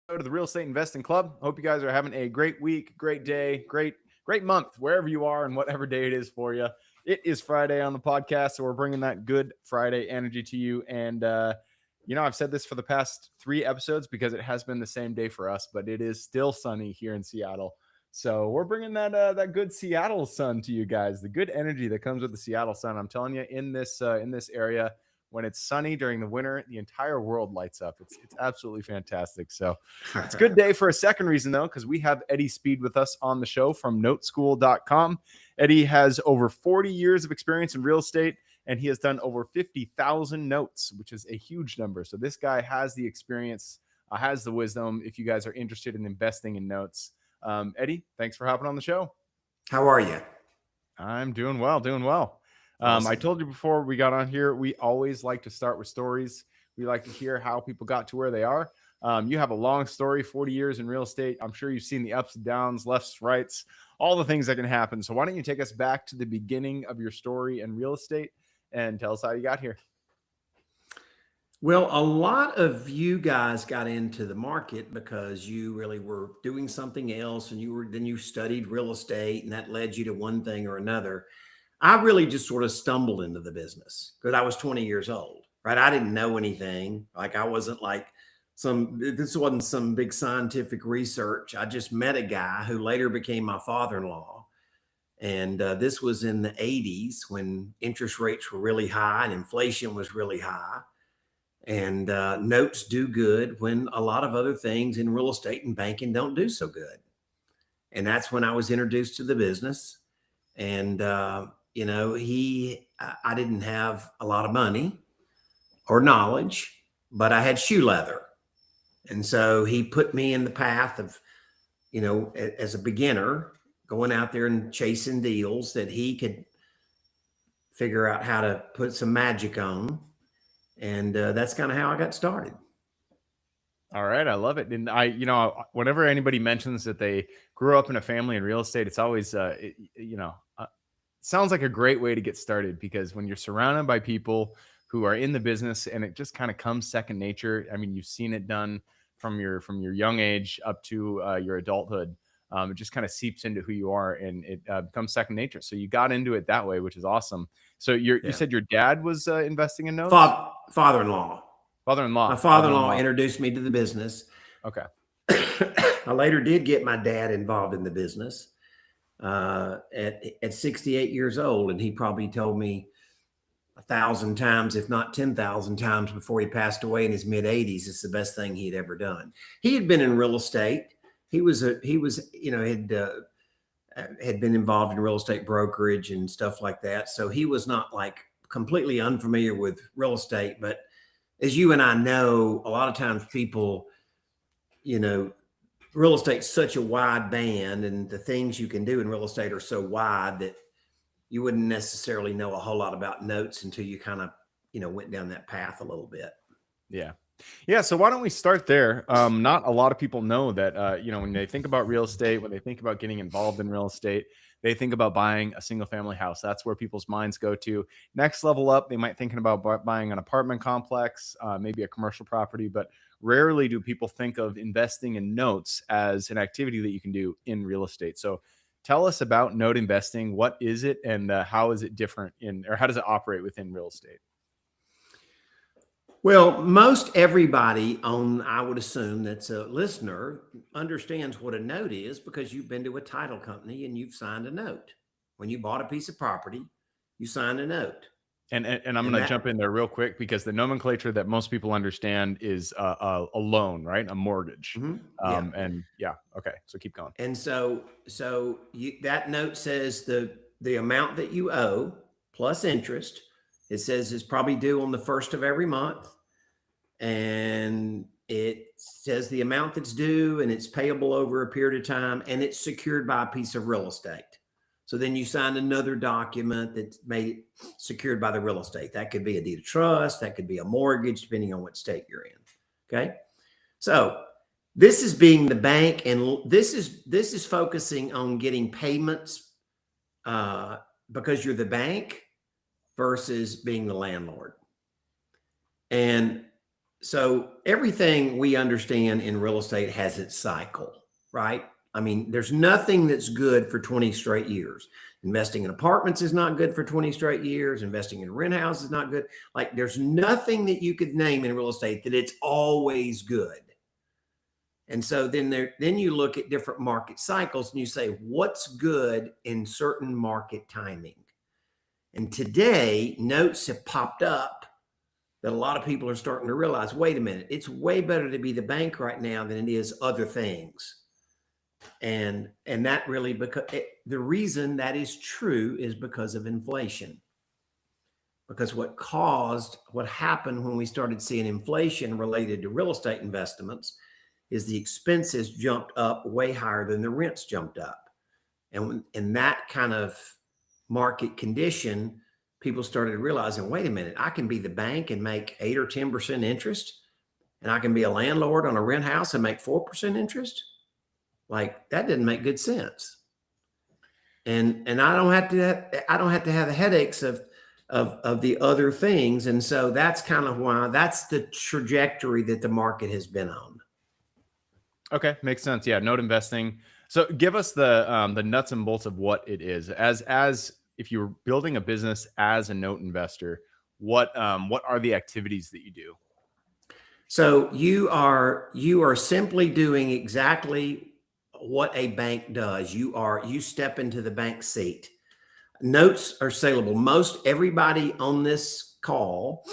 To the Real Estate Investing Club. Hope you guys are having a great week, great day, great month, wherever you are and whatever day it is for you. It is Friday on the podcast, so we're bringing that good Friday energy to you. And I've said this for the past 3 episodes because it has been the same day for us, but it is still sunny here in Seattle. So we're bringing that good Seattle sun to you guys. The good energy that comes with the Seattle sun. I'm telling you, in this area, when it's sunny during the winter, the entire world lights up. It's absolutely fantastic. So it's a good day for a second reason, though, because we have Eddie Speed with us on the show from noteschool.com. Eddie has over 40 years of experience in real estate, and he has done over 50,000 notes, which is a huge number. So this guy has the experience, has the wisdom if you guys are interested in investing in notes. Eddie, thanks for hopping on the show. How are you? I'm doing well, doing well. Awesome. I told you before we got on here, we always like to start with stories. We like to hear how people got to where they are. You have a long story, 40 years in real estate. I'm sure you've seen the ups and downs, lefts, rights, all the things that can happen. So why don't you take us back to the beginning of your story in real estate and tell us how you got here? Well, a lot of you guys got into the market because you really were doing something else, and you studied real estate, and that led you to one thing or another. I really just sort of stumbled into the business because I was 20 years old, right? I didn't know anything. Like, I wasn't like this wasn't some big scientific research. I just met a guy who later became my father-in-law. And this was in the 80s when interest rates were really high and inflation was really high. And notes do good when a lot of other things in real estate and banking don't do so good. And that's when I was introduced to the business. And, I didn't have a lot of money or knowledge, but I had shoe leather. And so he put me in the path of, as a beginner, going out there and chasing deals that he could figure out how to put some magic on. And that's kind of how I got started. All right. I love it. And whenever anybody mentions that they grew up in a family in real estate, it's always, sounds like a great way to get started, because when you're surrounded by people who are in the business and it just kind of comes second nature. I mean, you've seen it done from your young age up to your adulthood. It just kind of seeps into who you are, and it becomes second nature. So you got into it that way, which is awesome. So you said your dad was investing in notes? Father-in-law. Father-in-law. My father-in-law introduced me to the business. Okay. I later did get my dad involved in the business at 68 years old, and he probably told me 1,000 times, if not 10,000 times, before he passed away in his mid-80s, it's the best thing he'd ever done. He had been in real estate. He had been involved in real estate brokerage and stuff like that. So he was not like completely unfamiliar with real estate. But as you and I know, a lot of times people, real estate's such a wide band, and the things you can do in real estate are so wide that you wouldn't necessarily know a whole lot about notes until you kind of, went down that path a little bit. Yeah. Yeah. So why don't we start there? Not a lot of people know that, when they think about real estate, when they think about getting involved in real estate, they think about buying a single family house. That's where people's minds go to. Next level up, they might thinking about buying an apartment complex, maybe a commercial property, but rarely do people think of investing in notes as an activity that you can do in real estate. So tell us about note investing. What is it, and how is it different or how does it operate within real estate? Well, most everybody I would assume that's a listener understands what a note is, because you've been to a title company and you've signed a note. When you bought a piece of property, you signed a note. And I'm going to jump in there real quick, because the nomenclature that most people understand is a loan, right? A mortgage. Mm-hmm. Okay. So keep going. And so that note says the amount that you owe plus interest. It says it's probably due on the first of every month. And it says the amount that's due, and it's payable over a period of time, and it's secured by a piece of real estate. So then you sign another document that's made secured by the real estate. That could be a deed of trust. That could be a mortgage, depending on what state you're in. Okay. So this is being the bank, and this is focusing on getting payments because you're the bank versus being the landlord. And So everything we understand in real estate has its cycle, right? I mean, there's nothing that's good for 20 straight years. Investing in apartments is not good for 20 straight years. Investing in rent houses is not good. Like there's nothing that you could name in real estate that it's always good. And so then you look at different market cycles and you say, what's good in certain market timing? And today, notes have popped up that a lot of people are starting to realize, wait a minute, it's way better to be the bank right now than it is other things. And that really, because the reason that is true is because of inflation. Because what happened when we started seeing inflation related to real estate investments is the expenses jumped up way higher than the rents jumped up. And in that kind of market condition, people started realizing, wait a minute, I can be the bank and make 8 or 10% interest, and I can be a landlord on a rent house and make 4% interest. Like that didn't make good sense. And I don't have to have the headaches of the other things. And so that's kind of why that's the trajectory that the market has been on. Okay, makes sense. Yeah, note investing. So give us the nuts and bolts of what it is. As if you were building a business as a note investor, what are the activities that you do? So you are simply doing exactly what a bank does. You step into the bank seat. Notes are saleable. Most everybody on this call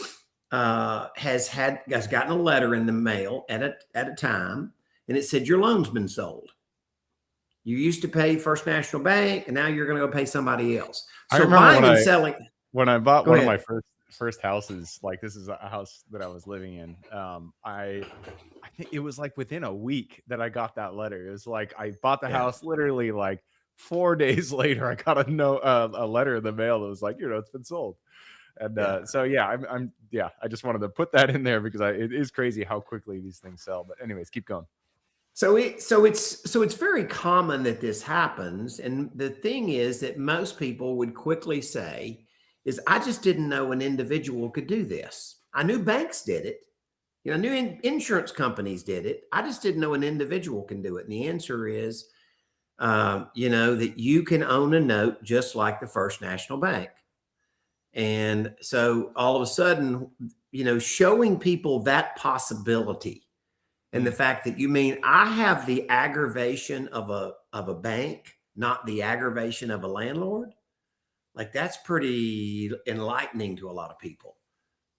has gotten a letter in the mail at a time, and it said your loan's been sold. You used to pay First National Bank, and now you're going to go pay somebody else. So I remember buying and selling. When I bought one of my ahead. first houses, like this is a house that I was living in. I think it was like within a week that I got that letter. It was like I bought the Yeah. house literally like 4 days later. I got a letter in the mail that was like, it's been sold. And so yeah, I just wanted to put that in there because it is crazy how quickly these things sell. But anyways, keep going. So it's very common that this happens. And the thing is that most people would quickly say is, I just didn't know an individual could do this. I knew banks did it. I knew insurance companies did it. I just didn't know an individual can do it. And the answer is, that you can own a note just like the First National Bank. And so all of a sudden, showing people that possibility and the fact that I have the aggravation of a bank, not the aggravation of a landlord, like that's pretty enlightening to a lot of people,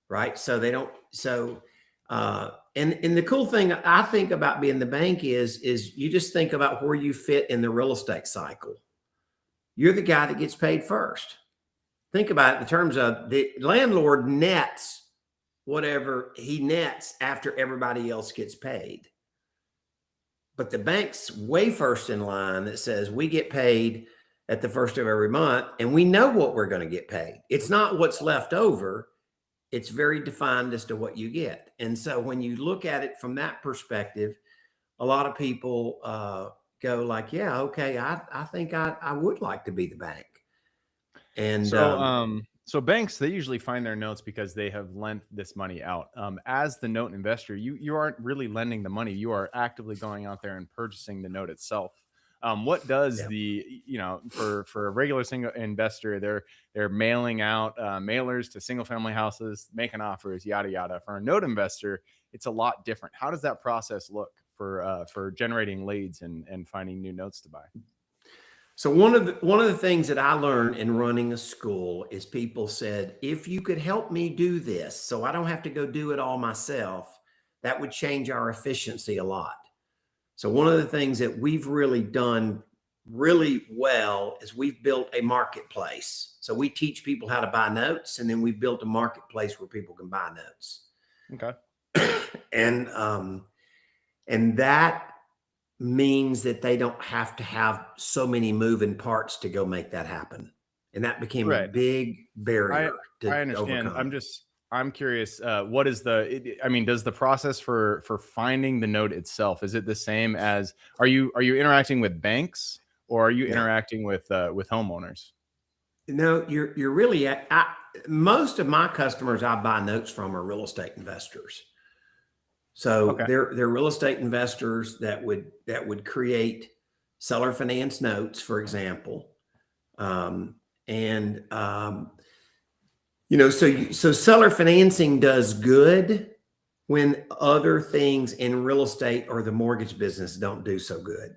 right? So they don't. So and the cool thing I think about being the bank is you just think about where you fit in the real estate cycle. You're the guy that gets paid first. Think about it in terms of the landlord nets whatever he nets after everybody else gets paid. But the bank's way first in line that says we get paid at the first of every month and we know what we're going to get paid. It's not what's left over. It's very defined as to what you get. And so when you look at it from that perspective, a lot of people go like, yeah, okay, I think I would like to be the bank. And so banks, they usually find their notes because they have lent this money out. As the note investor, you aren't really lending the money. You are actively going out there and purchasing the note itself. What does for a regular single investor, they're mailing out mailers to single family houses, making offers, yada yada. For a note investor, it's a lot different. How does that process look for generating leads and finding new notes to buy? So one of the things that I learned in running a school is people said, if you could help me do this, so I don't have to go do it all myself, that would change our efficiency a lot. So one of the things that we've really done really well is we've built a marketplace. So we teach people how to buy notes, and then we've built a marketplace where people can buy notes. Okay. And that means that they don't have to have so many moving parts to go make that happen. And that became a big barrier to understand. overcome. I'm curious, what is does the process for finding the note itself, is it the same as, are you interacting with banks or are you interacting with homeowners? No, you're really most of my customers I buy notes from are real estate investors. So Okay. they're real estate investors that would create seller finance notes, for example. And so seller financing does good when other things in real estate or the mortgage business don't do so good.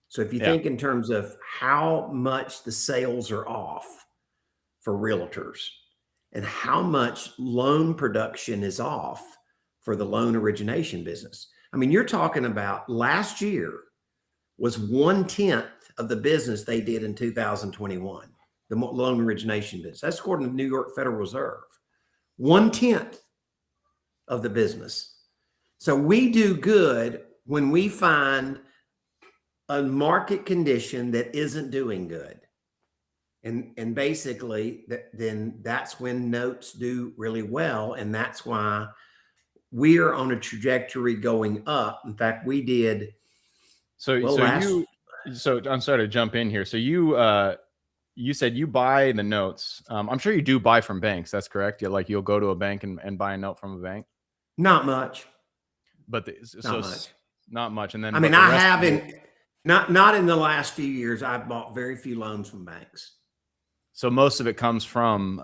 So if you Yeah. think in terms of how much the sales are off for realtors and how much loan production is off for the loan origination business. I mean, you're talking about last year was 1/10 of the business they did in 2021, the loan origination business. That's according to the New York Federal Reserve. 1/10 of the business. So we do good when we find a market condition that isn't doing good. And basically then that's when notes do really well. And that's why we are on a trajectory going up. In fact, we did So I'm sorry to jump in here. So you said you buy the notes. I'm sure you do buy from banks. That's correct. You'll go to a bank and buy a note from a bank. not much. But not much. And then, I mean, but the I rest of it, haven't, not in the last few years. I've bought very few loans from banks. so most of it comes from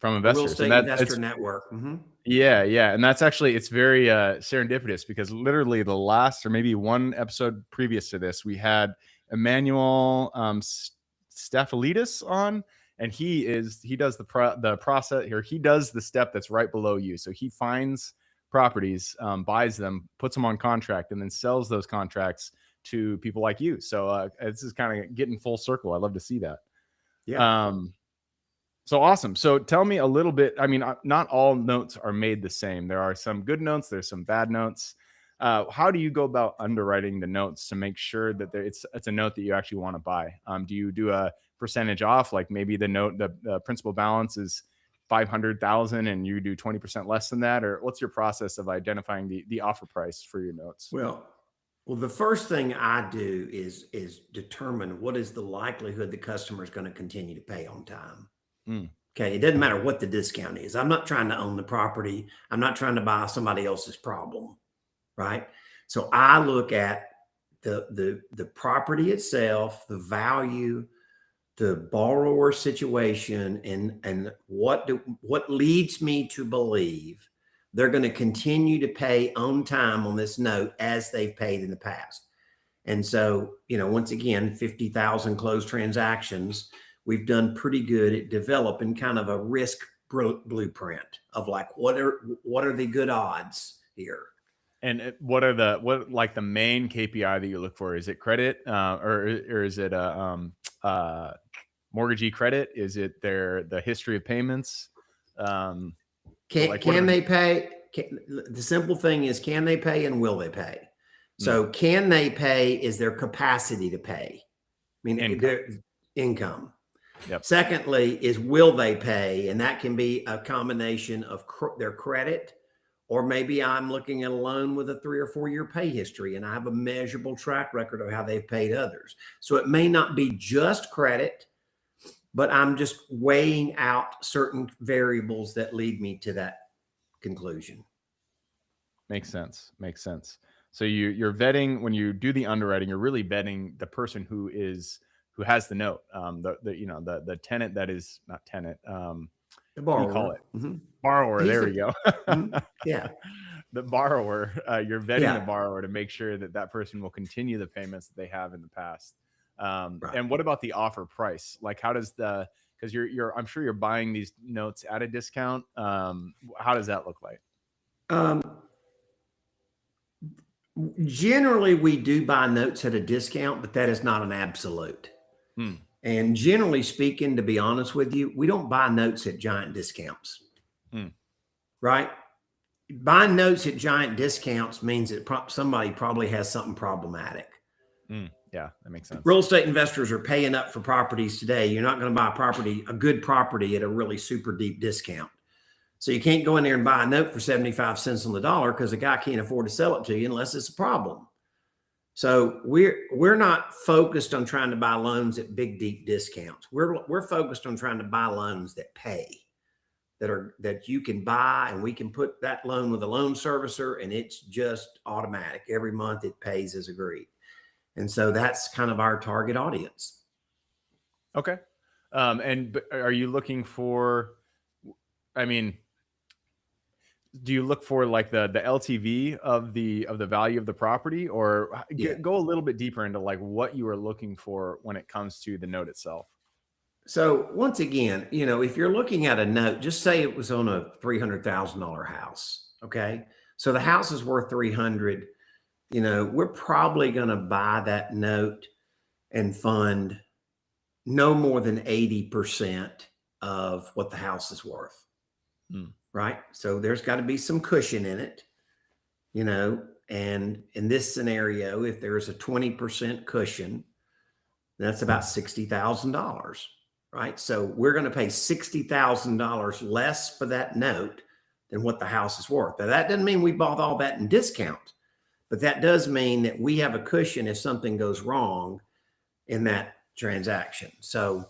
Real investors, estate and investor network. Mm-hmm. yeah, and that's actually it's very serendipitous because literally the last or maybe one episode previous to this, we had Emmanuel Staffelidis on, and he does the process here. He does the step that's right below you. So he finds properties, buys them, puts them on contract, and then sells those contracts to people like you. So this is kind of getting full circle. I love to see that. Yeah. So awesome. So tell me a little bit. I mean, not all notes are made the same. There are some good notes. There's some bad notes. How do you go about underwriting the notes to make sure that it's a note that you actually want to buy? Do you do a percentage off? Like maybe the note, the principal balance is 500,000 and you do 20% less than that? Or what's your process of identifying the offer price for your notes? Well, the first thing I do is determine what is the likelihood the customer is going to continue to pay on time. Okay. It doesn't matter what the discount is. I'm not trying to own the property. I'm not trying to buy somebody else's problem. Right. So I look at the property itself, the value, the borrower situation, and what leads me to believe they're going to continue to pay on time on this note as they've paid in the past. And so, once again, 50,000 closed transactions, we've done pretty good at developing kind of a risk blueprint of like, what are the good odds here? And what are the main KPI that you look for? Is it credit, or is it mortgagee credit? Is it the history of payments? Can they pay? The simple thing is, can they pay and will they pay? So can they pay is their capacity to pay. I mean, their income. Yep. Secondly is will they pay? And that can be a combination of their credit, or maybe I'm looking at a loan with a 3 or 4 year pay history and I have a measurable track record of how they've paid others. So it may not be just credit, but I'm just weighing out certain variables that lead me to that conclusion. Makes sense. So you're vetting when you do the underwriting. You're really vetting the person who has the note, the tenant that is not tenant. The borrower. What do you call it? Mm-hmm. Borrower. There we go. Yeah. The borrower. You're vetting the borrower to make sure that person will continue the payments that they have in the past. Right. And what about the offer price? Like, how does because I'm sure you're buying these notes at a discount. How does that look like? Generally, we do buy notes at a discount, but that is not an absolute. And generally speaking, to be honest with you, we don't buy notes at giant discounts. Right? Buying notes at giant discounts means that somebody probably has something problematic. Yeah, that makes sense. Real estate investors are paying up for properties today. You're not going to buy a good property at a really super deep discount. So you can't go in there and buy a note for 75 cents on the dollar because the guy can't afford to sell it to you unless it's a problem. So we're not focused on trying to buy loans at big, deep discounts. We're focused on trying to buy loans that pay. that you can buy, and we can put that loan with a loan servicer, and it's just automatic. Every month it pays as agreed. And so that's kind of our target audience. Okay. And are you looking for, I mean, do you look for like the LTV of the value of the property, or go a little bit deeper into like what you are looking for when it comes to the note itself? So once again, if you're looking at a note, just say it was on a $300,000 house. Okay. So the house is worth 300, we're probably going to buy that note and fund no more than 80% of what the house is worth. Right. So there's got to be some cushion in it, and in this scenario, if there's a 20% cushion, that's about $60,000. Right. So we're going to pay $60,000 less for that note than what the house is worth. Now, that doesn't mean we bought all that in discount, but that does mean that we have a cushion if something goes wrong in that transaction. So,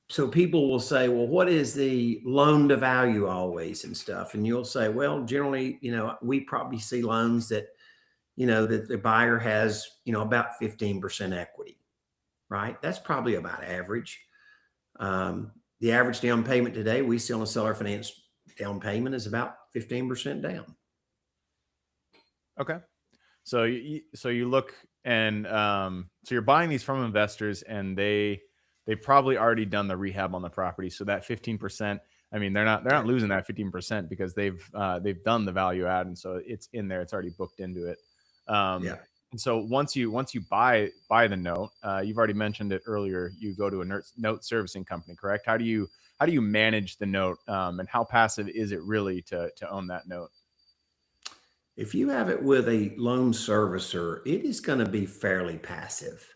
so people will say, well, what is the loan to value always and stuff? And you'll say, well, generally, we probably see loans that, that the buyer has, about 15% equity, right? That's probably about average. The average down payment today we see on a seller finance down payment is about 15% down. Okay. So you look, and so you're buying these from investors, and they've probably already done the rehab on the property. So that 15%, I mean, they're not losing that 15% because they've done the value add, and so it's in there. It's already booked into it. And so once you buy the note, you've already mentioned it earlier. You go to a note servicing company, correct? How do you manage the note, and how passive is it really to own that note? If you have it with a loan servicer, it is going to be fairly passive.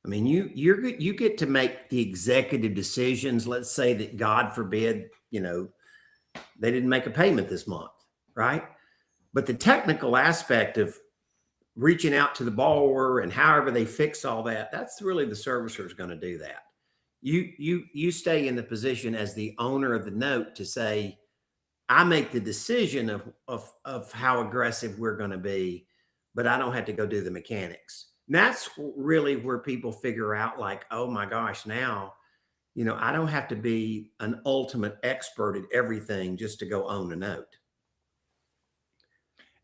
I mean, you get to make the executive decisions. Let's say that, God forbid, they didn't make a payment this month, right? But the technical aspect of reaching out to the borrower and however they fix all that, that's really the servicer is going to do that. You stay in the position as the owner of the note to say, I make the decision of how aggressive we're going to be, but I don't have to go do the mechanics. And that's really where people figure out, like, oh my gosh, now, I don't have to be an ultimate expert at everything just to go own a note.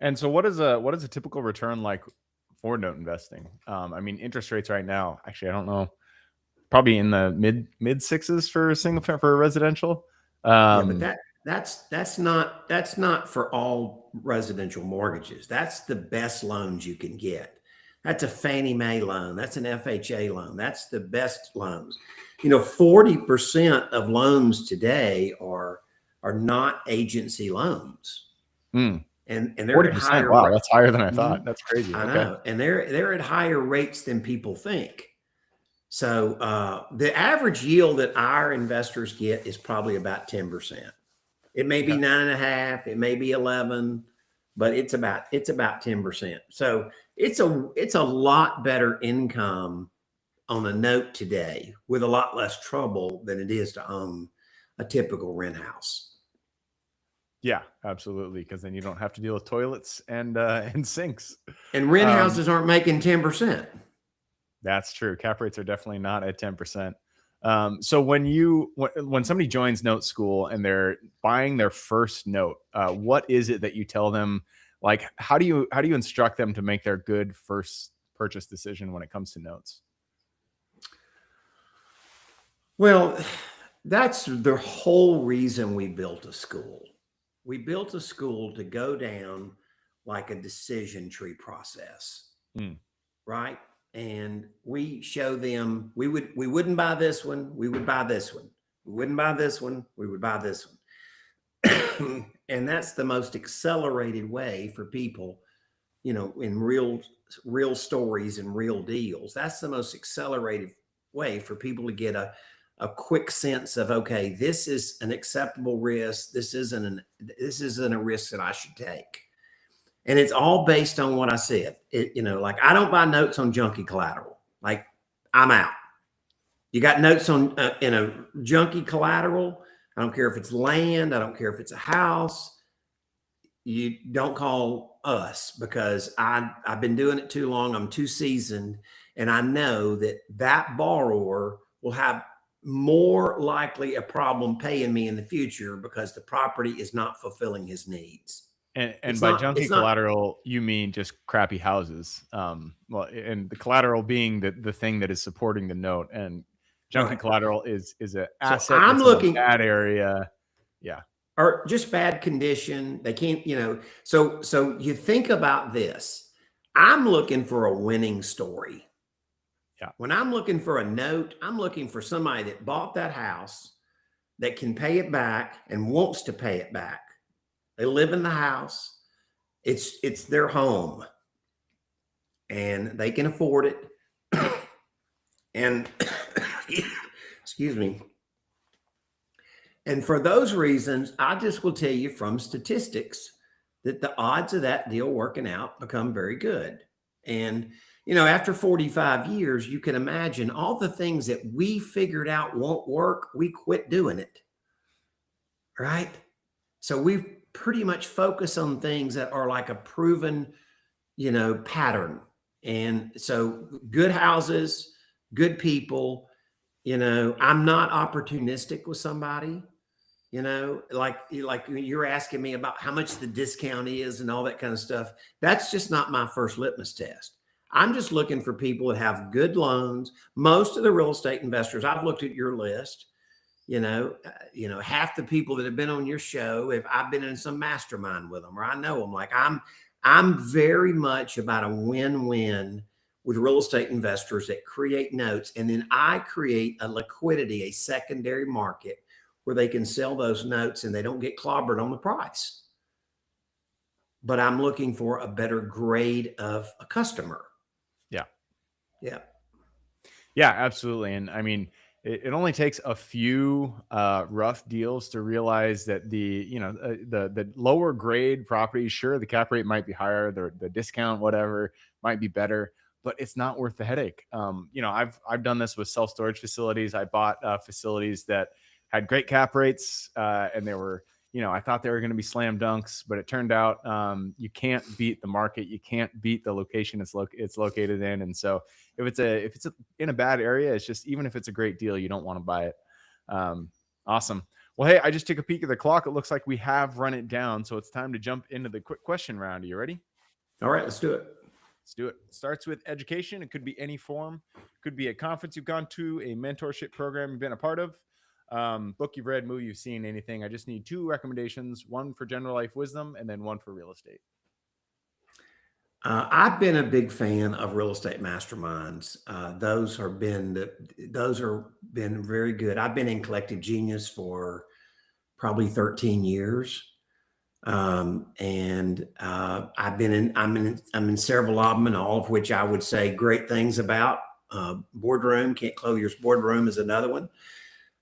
And so what is a typical return like for note investing? I mean, interest rates right now, actually, I don't know, probably in the mid sixes for for residential. Yeah, but that's not for all residential mortgages. That's the best loans you can get. That's a Fannie Mae loan. That's an FHA loan. That's the best loans. 40% of loans today are not agency loans. And they're at higher. Wow, that's higher than I thought. That's crazy. I know. And they're at higher rates than people think. So the average yield that our investors get is probably about 10%. It may be 9.5, it may be 11, but it's about 10%. So it's a lot better income on a note today with a lot less trouble than it is to own a typical rent house. Yeah, absolutely. Because then you don't have to deal with toilets and sinks. And rent houses aren't making 10%. That's true. Cap rates are definitely not at 10%. So when somebody joins note school and they're buying their first note, what is it that you tell them? Like, how do you instruct them to make their good first purchase decision when it comes to notes? Well, that's the whole reason we built a school. We built a school to go down like a decision tree process, right? And we show them we wouldn't buy this one, we would buy this one. We wouldn't buy this one, we would buy this one. And that's the most accelerated way for people, in real stories and real deals. That's the most accelerated way for people to get a quick sense of, okay, this is an acceptable risk. This isn't a risk that I should take. And it's all based on what I said. Like, I don't buy notes on junky collateral. Like, I'm out. You got notes on in a junky collateral. I don't care if it's land. I don't care if it's a house. You don't call us because I've been doing it too long. I'm too seasoned, and I know that that borrower will have more likely a problem paying me in the future because the property is not fulfilling his needs. And It's by not. junky It's not collateral, you mean just crappy houses. Well, and the collateral being the thing that is supporting the note, and junky right. collateral is an So asset I'm that's in a looking, bad area. Yeah. or just bad condition. They can't, So you think about this. I'm looking for a winning story. Yeah. When I'm looking for a note, I'm looking for somebody that bought that house that can pay it back and wants to pay it back. They live in the house. It's their home and they can afford it. And excuse me. And for those reasons, I just will tell you from statistics that the odds of that deal working out become very good. And, after 45 years, you can imagine all the things that we figured out won't work, we quit doing it. Right? So we pretty much focus on things that are like a proven, pattern. And so good houses, good people, I'm not opportunistic with somebody. Like you're asking me about how much the discount is and all that kind of stuff. That's just not my first litmus test. I'm just looking for people that have good loans. Most of the real estate investors, I've looked at your list, half the people that have been on your show, if I've been in some mastermind with them or I know them, like I'm very much about a win-win with real estate investors that create notes. And then I create a liquidity, a secondary market where they can sell those notes and they don't get clobbered on the price. But I'm looking for a better grade of a customer. Yeah. Yeah. Yeah, absolutely. And I mean, it only takes a few rough deals to realize that the lower grade properties, sure, the cap rate might be higher, the discount, whatever, might be better, but it's not worth the headache. I've done this with self storage facilities. I bought facilities that had great cap rates, and they were, I thought they were going to be slam dunks, but it turned out you can't beat the market, you can't beat the location it's located in, and so if it's in a bad area, it's just, even if it's a great deal, you don't want to buy it. Awesome. Well, hey, I just took a peek at the clock. It looks like we have run it down, so it's time to jump into the quick question round. Are you ready? All right, let's do it. Let's do it. Starts with education. It could be any form. Could be a conference you've gone to, a mentorship program you've been a part of, book you've read, movie you've seen, anything. I just need 2 recommendations, one for general life wisdom and then one for real estate. I've been a big fan of real estate masterminds. Those have been very good. I've been in Collective Genius for probably 13 years. And I'm in several of them, and all of which I would say great things about. Boardroom, Kent Clothier's Boardroom is another one.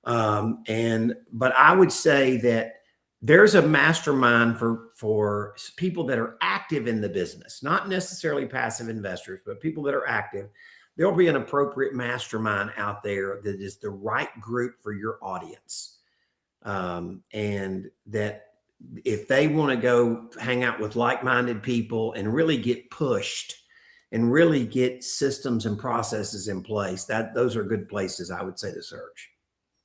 But I would say that there's a mastermind for people that are active in the business, not necessarily passive investors, but people that are active. There'll be an appropriate mastermind out there that is the right group for your audience. And that if they want to go hang out with like-minded people and really get pushed and really get systems and processes in place, those are good places, I would say, to search.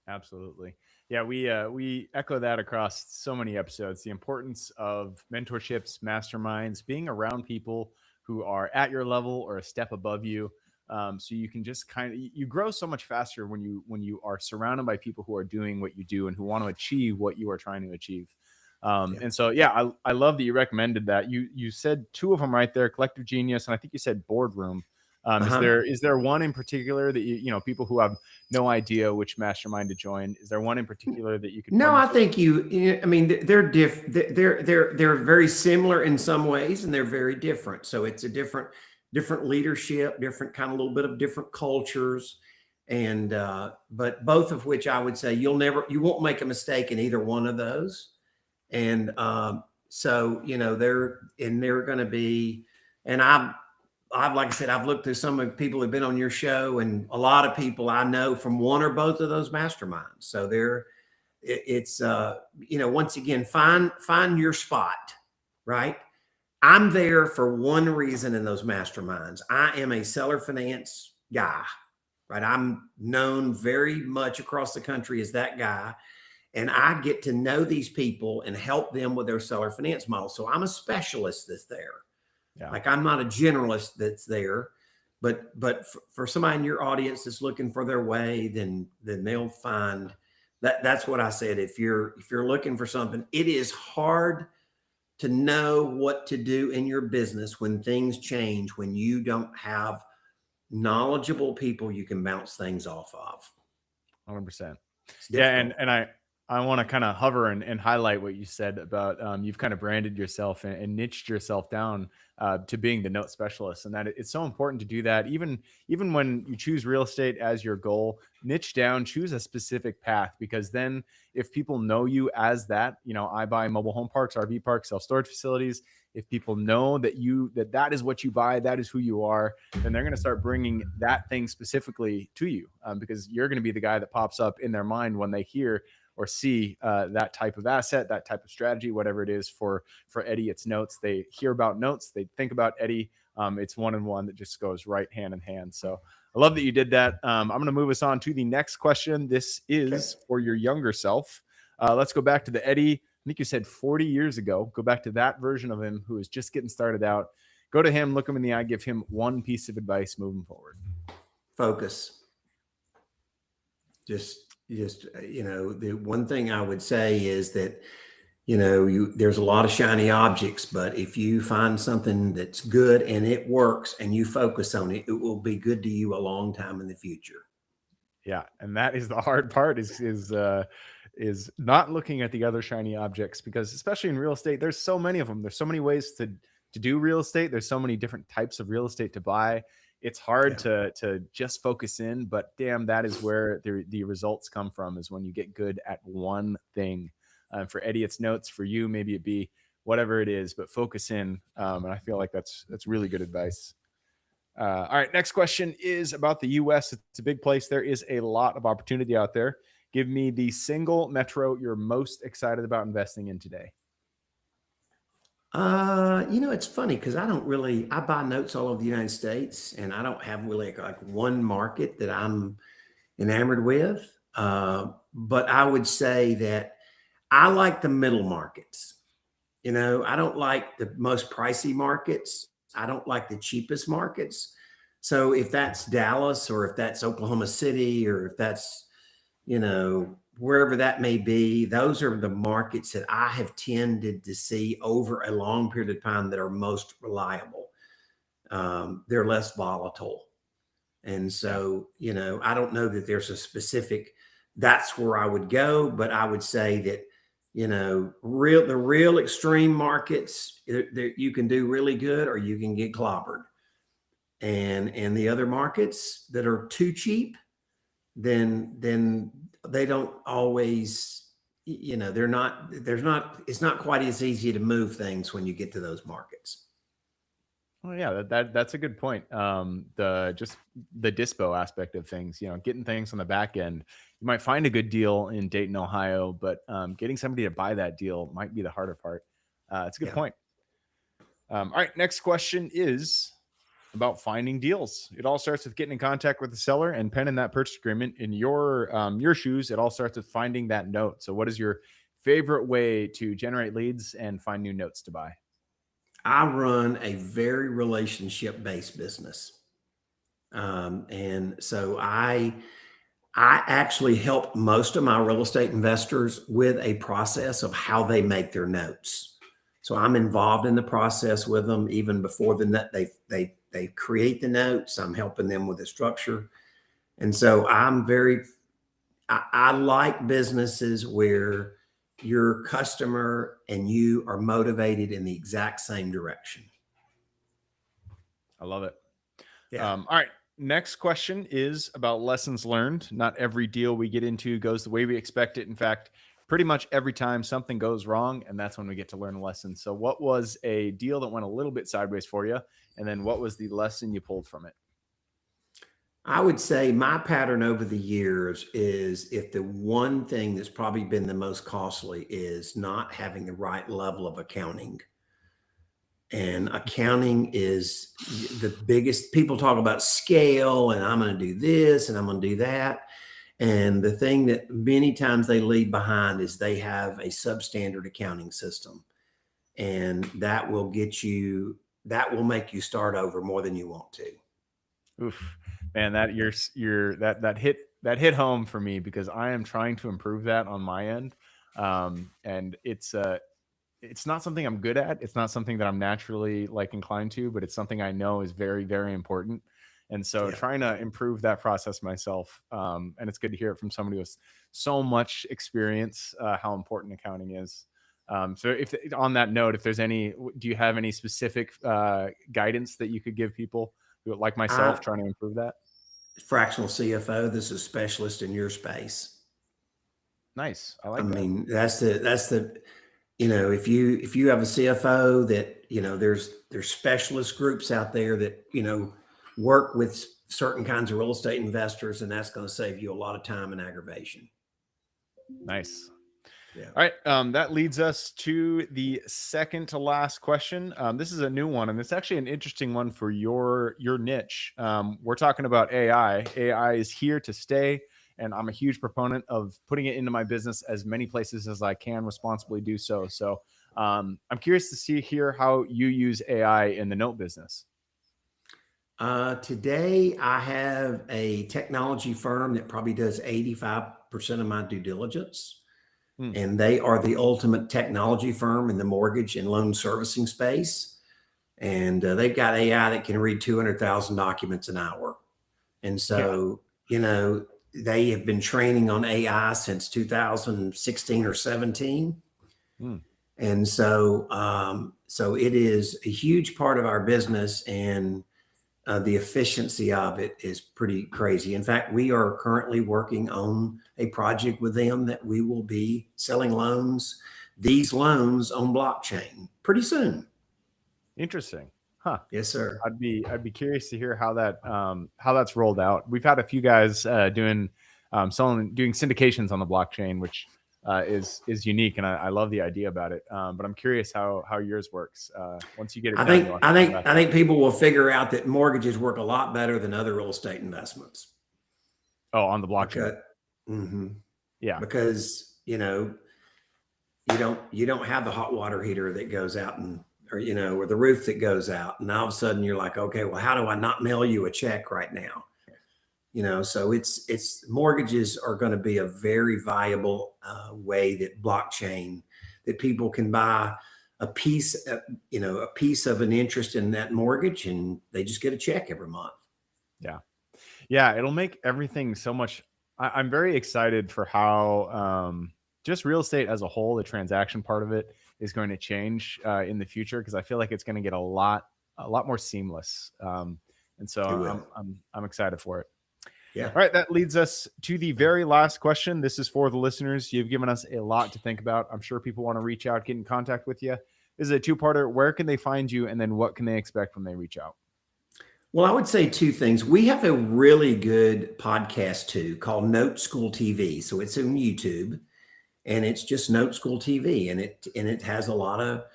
Absolutely. Yeah, we echo that across so many episodes. The importance of mentorships, masterminds, being around people who are at your level or a step above you. So you can just you grow so much faster when you are surrounded by people who are doing what you do and who want to achieve what you are trying to achieve. And so, yeah, I love that you recommended that. You said 2 of them right there, Collective Genius, and I think you said Boardroom. Is there one in particular that people who have no idea which mastermind to join? Is there one in particular that you could? No, I think I mean, they're they're very similar in some ways, and they're very different. So it's a different leadership, different kind of little bit of different cultures, and but both of which I would say you won't make a mistake in either one of those. And so they're going to be, and like I said, I've looked through some of the people who've been on your show, and a lot of people I know from one or both of those masterminds. So it's once again, find your spot, right? I'm there for one reason in those masterminds. I am a seller finance guy, right? I'm known very much across the country as that guy. And I get to know these people and help them with their seller finance model. So I'm a specialist that's there. Yeah. Like I'm not a generalist that's there, but for somebody in your audience that's looking for their way, then they'll find that. That's what I said. If you're looking for something, it is hard to know what to do in your business when things change, when you don't have knowledgeable people you can bounce things off of. 100%. It's Yeah. difficult. And I want to kind of hover and highlight what you said about you've kind of branded yourself and niched yourself down to being the note specialist, and that it's so important to do that. Even when you choose real estate as your goal, niche down, choose a specific path, because then if people know you as that, I buy mobile home parks, RV parks, self storage facilities. If people know that is what you buy, that is who you are, then they're going to start bringing that thing specifically to you, because you're going to be the guy that pops up in their mind when they hear or see that type of asset, that type of strategy, whatever it is. For Eddie, it's notes. They hear about notes, they think about Eddie. It's one and one that just goes right hand in hand. So I love that you did that. I'm going to move us on to the next question. This is for your younger self. Let's go back to the Eddie. I think you said 40 years ago. Go back to that version of him who is just getting started out. Go to him, look him in the eye, give him one piece of advice moving forward. Focus. Just the one thing I would say is that there's a lot of shiny objects, but if you find something that's good and it works and you focus on it, it will be good to you a long time in the future. Yeah, and that is the hard part is not looking at the other shiny objects, because especially in real estate, there's so many of them. There's so many ways to do real estate. There's so many different types of real estate to buy. It's hard to just focus in, but damn, that is where the results come from, is when you get good at one thing. For Eddie, it's notes. For you, maybe it be whatever it is, but focus in. And I feel like that's really good advice. All right, next question is about the U.S. It's a big place. There is a lot of opportunity out there. Give me the single metro you're most excited about investing in today. It's funny because I buy notes all over the United States, and I don't have really like one market that I'm enamored with. But I would say that I like the middle markets. I don't like the most pricey markets. I don't like the cheapest markets. So if that's Dallas, or if that's Oklahoma City, or if that's, wherever that may be, those are the markets that I have tended to see over a long period of time that are most reliable. They're less volatile. And so, I don't know that there's a specific, that's where I would go, but I would say that, the real extreme markets, you can do really good or you can get clobbered. And the other markets that are too cheap, then they don't always, it's not quite as easy to move things when you get to those markets. Oh yeah, that's a good point. The dispo aspect of things, getting things on the back end. You might find a good deal in Dayton, Ohio, but getting somebody to buy that deal might be the harder part. It's a good point. All right, next question is about finding deals. It all starts with getting in contact with the seller and penning that purchase agreement. In your shoes, it all starts with finding that note. So what is your favorite way to generate leads and find new notes to buy? I run a very relationship-based business. And so I actually help most of my real estate investors with a process of how they make their notes. So I'm involved in the process with them even before the note. They create the notes. I'm helping them with the structure. And so I like businesses where your customer and you are motivated in the exact same direction. I love it. Yeah. All right. Next question is about lessons learned. Not every deal we get into goes the way we expect it. In fact, pretty much every time something goes wrong, and that's when we get to learn a lesson. So what was a deal that went a little bit sideways for you? And then what was the lesson you pulled from it? I would say my pattern over the years is if the one thing that's probably been the most costly is not having the right level of accounting. And accounting is the biggest. People talk about scale and I'm going to do this and I'm going to do that. And the thing that many times they leave behind is they have a substandard accounting system. And that will make you start over more than you want to. Oof, man, that that hit home for me because I am trying to improve that on my end. And it's not something I'm good at. It's not something that I'm naturally like inclined to, but it's something I know is very, very important. And so Yeah. trying to improve that process myself. And it's good to hear it from somebody with so much experience, how important accounting is. So if on that note, if there's do you have any specific guidance that you could give people who, like myself, trying to improve that? Fractional CFO, this is specialist in your space. Nice. I like that. mean, that's the, if you have a CFO that, there's specialist groups out there that, work with certain kinds of real estate investors, and that's going to save you a lot of time and aggravation. Nice. Yeah. All right. That leads us to the second to last question. This is a new one, and it's actually an interesting one for your niche. We're talking about AI. AI is here to stay, and I'm a huge proponent of putting it into my business as many places as I can responsibly do so. So I'm curious to hear how you use AI in the note business. Today, I have a technology firm that probably does 85% of my due diligence. And they are the ultimate technology firm in the mortgage and loan servicing space. And they've got AI that can read 200,000 documents an hour. And so, they have been training on AI since 2016 or 17. And so, so it is a huge part of our business, and the efficiency of it is pretty crazy. In fact, we are currently working on a project with them that we will be selling these loans on blockchain pretty soon. Interesting. Huh. Yes, sir. I'd be curious to hear how that's rolled out. We've had a few guys doing syndications on the blockchain, which is unique, and I love the idea about it. But I'm curious how yours works once you get it done. I think people will figure out that mortgages work a lot better than other real estate investments. Oh, on the blockchain. Yeah, because you don't have the hot water heater that goes out or the roof that goes out, and all of a sudden you're like, okay, well, how do I not mail you a check right now? So it's mortgages are going to be a very viable way that blockchain, that people can buy a piece of an interest in that mortgage, and they just get a check every month. Yeah. It'll make everything so much. I'm very excited for how just real estate as a whole, the transaction part of it is going to change in the future, because I feel like it's going to get a lot more seamless. And so I'm excited for it. Yeah. All right. That leads us to the very last question. This is for the listeners. You've given us a lot to think about. I'm sure people want to reach out, get in contact with you. This is a two-parter. Where can they find you? And then what can they expect when they reach out? Well, I would say two things. We have a really good podcast too called Note School TV. So it's on YouTube, and it's just Note School TV. And it has a lot of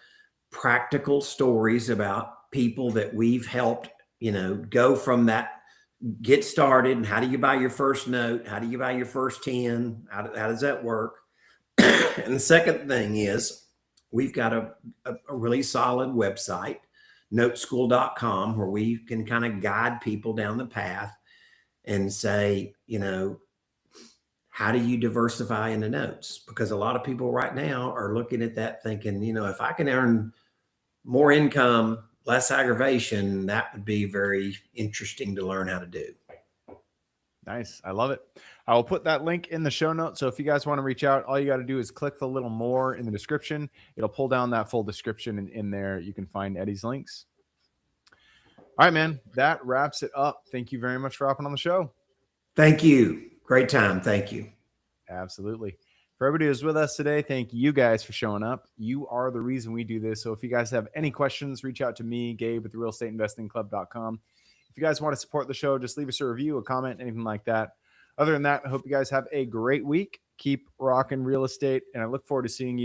practical stories about people that we've helped, go from that, get started, and how do you buy your first note? How do you buy your first 10? How does that work? And the second thing is we've got a really solid website, noteschool.com, where we can kind of guide people down the path and say, how do you diversify into notes? Because a lot of people right now are looking at that thinking, if I can earn more income, less aggravation, that would be very interesting to learn how to do. Nice. I love it. I will put that link in the show notes. So if you guys want to reach out, all you got to do is click the little more in the description. It'll pull down that full description, and in there you can find Eddie's links. All right, man. That wraps it up. Thank you very much for hopping on the show. Thank you. Great time. Thank you. Absolutely. For everybody who's with us today, thank you guys for showing up. You are the reason we do this. So if you guys have any questions, reach out to me, Gabe, at therealestateinvestingclub.com. If you guys want to support the show, just leave us a review, a comment, anything like that. Other than that, I hope you guys have a great week. Keep rocking real estate, and I look forward to seeing you